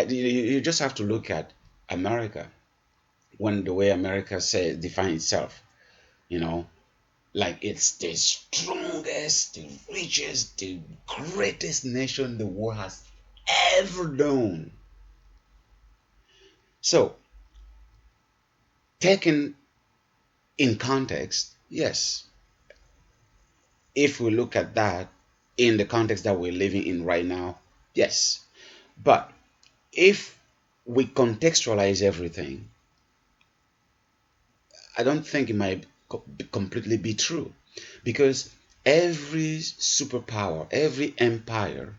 You just have to look at America, when the way America define itself, you know, like it's the strongest, the richest, the greatest nation the world has ever known. So, taken in context, yes, if we look at that in the context that we're living in right now, yes. But if we contextualize everything, I don't think it might completely be true, because every superpower, every empire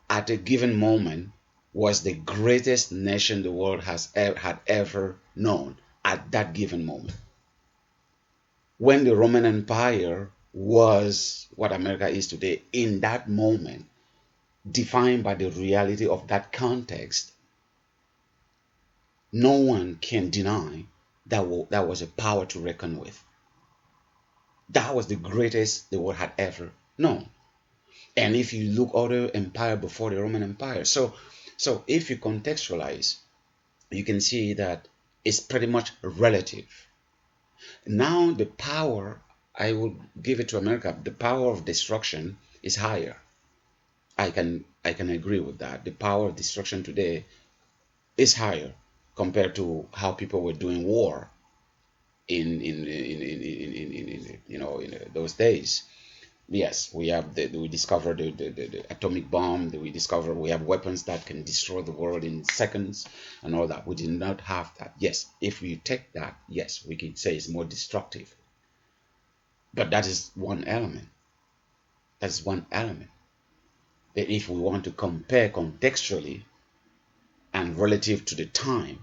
at a given moment was the greatest nation the world had ever known at that given moment. When the Roman Empire was what America is today, in that moment, defined by the reality of that context, no one can deny that was a power to reckon with. That was the greatest the world had ever known. And if you look other empire before the Roman Empire, so if you contextualize, you can see that it's pretty much relative. Now the power, I will give it to America, the power of destruction is higher. I can agree with that. The power of destruction today is higher compared to how people were doing war in those days. Yes, we discovered the atomic bomb. We have weapons that can destroy the world in seconds and all that. We did not have that. Yes, if we take that, yes, we can say it's more destructive. But that is one element. That's one element. That if we want to compare contextually and relative to the time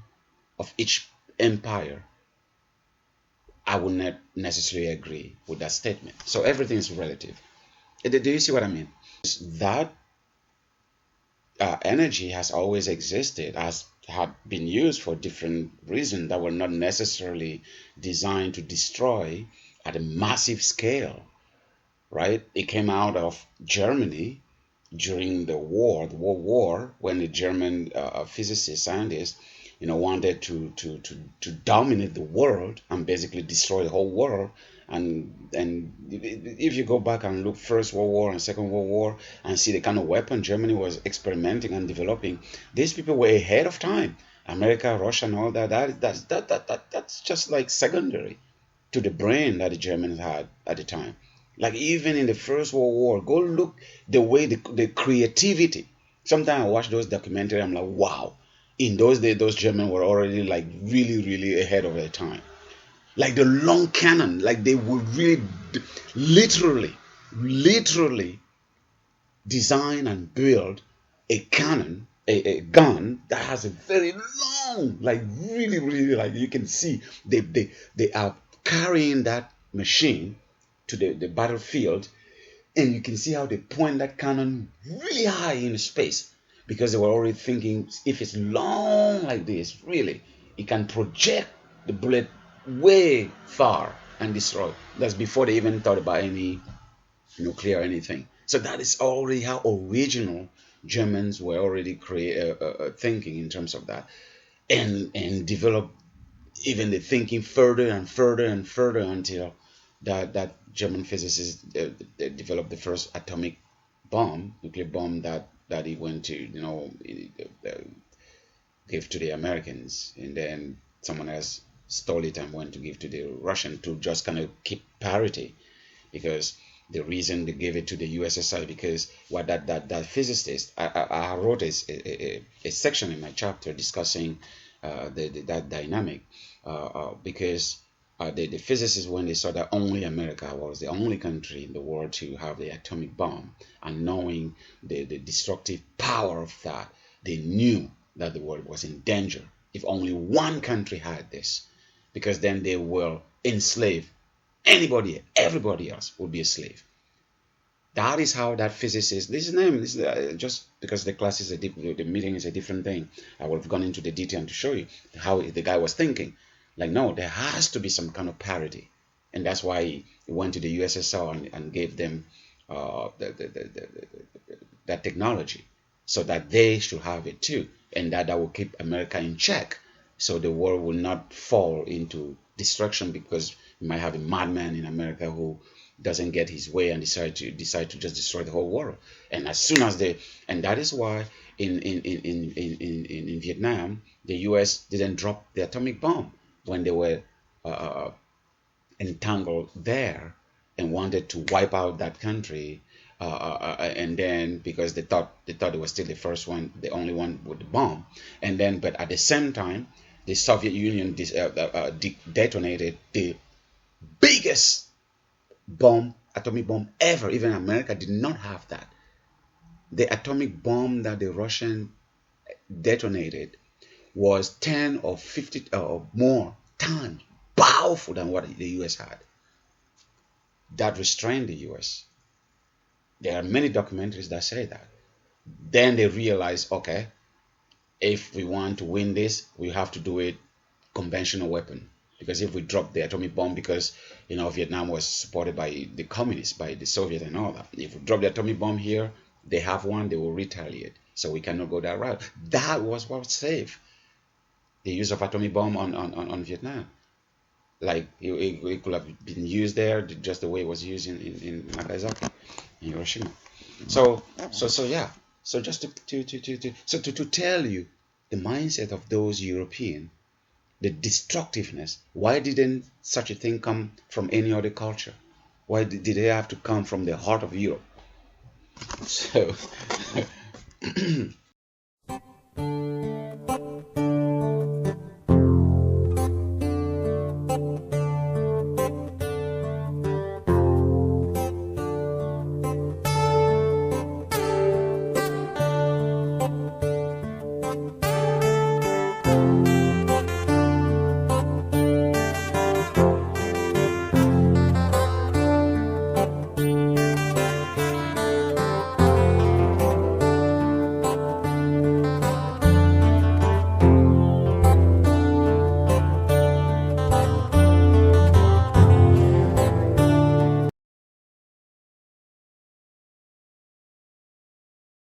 of each empire, I would not necessarily agree with that statement. So everything is relative. Do you see what I mean? That energy has always existed, had been used for different reasons that were not necessarily designed to destroy at a massive scale, right? It came out of Germany during the World War, when the German physicists, scientists, wanted to dominate the world and basically destroy the whole world. And if you go back and look First World War and Second World War and see the kind of weapon Germany was experimenting and developing, these people were ahead of time. America, Russia, and all that's just like secondary to the brain that the Germans had at the time. Like even in the First World War, go look the way the creativity. Sometimes I watch those documentaries, I'm like, wow. In those days, those Germans were already like really, really ahead of their time. Like the long cannon, like they would really literally design and build a cannon, a gun that has a very long, like really, really, like you can see they are carrying that machine to the battlefield, and you can see how they point that cannon really high in space, because they were already thinking if it's long like this, really, it can project the bullet way far and destroy. That's before they even thought about any nuclear or anything. So that is already how original Germans were already thinking in terms of that, and develop even the thinking further and further and further until that German physicists developed the first atomic bomb, nuclear bomb that he went to give to the Americans, and then someone else stole it and went to give to the Russian to just kind of keep parity, because the reason they gave it to the USSR, because what that physicist, I wrote a section in my chapter discussing that dynamic, because the physicists, when they saw that only America was the only country in the world to have the atomic bomb, and knowing the destructive power of that, they knew that the world was in danger if only one country had this, because then they will enslave everybody else would be a slave. That is how that physicist, this is just because the class is the meeting is a different thing. I would have gone into the detail to show you how the guy was thinking. Like, no, there has to be some kind of parity, and that's why he went to the USSR and gave them that technology, so that they should have it too. and that will keep America in check, so the world will not fall into destruction, because you might have a madman in America who doesn't get his way and decide to just destroy the whole world. And as soon as and that is why in Vietnam, the U.S. didn't drop the atomic bomb when they were entangled there and wanted to wipe out that country. And then because they thought it was still the first one, the only one with the bomb, and then but at the same time, the Soviet Union detonated the biggest atomic bomb ever. Even America did not have that. The atomic bomb that the Russian detonated was 10 or 50 or more times powerful than what the US had. That restrained the US. There are many documentaries that say that. Then they realized, okay, if we want to win this, we have to do it conventional weapon. Because if we drop the atomic bomb, because Vietnam was supported by the communists, by the Soviet and all that. If we drop the atomic bomb here, they have one, they will retaliate. So we cannot go that route. That was what saved the use of atomic bomb on Vietnam. Like it could have been used there just the way it was used in Nagasaki, in Hiroshima. So yeah. So just to tell you the mindset of those Europeans, the destructiveness. Why didn't such a thing come from any other culture? Why did they have to come from the heart of Europe? So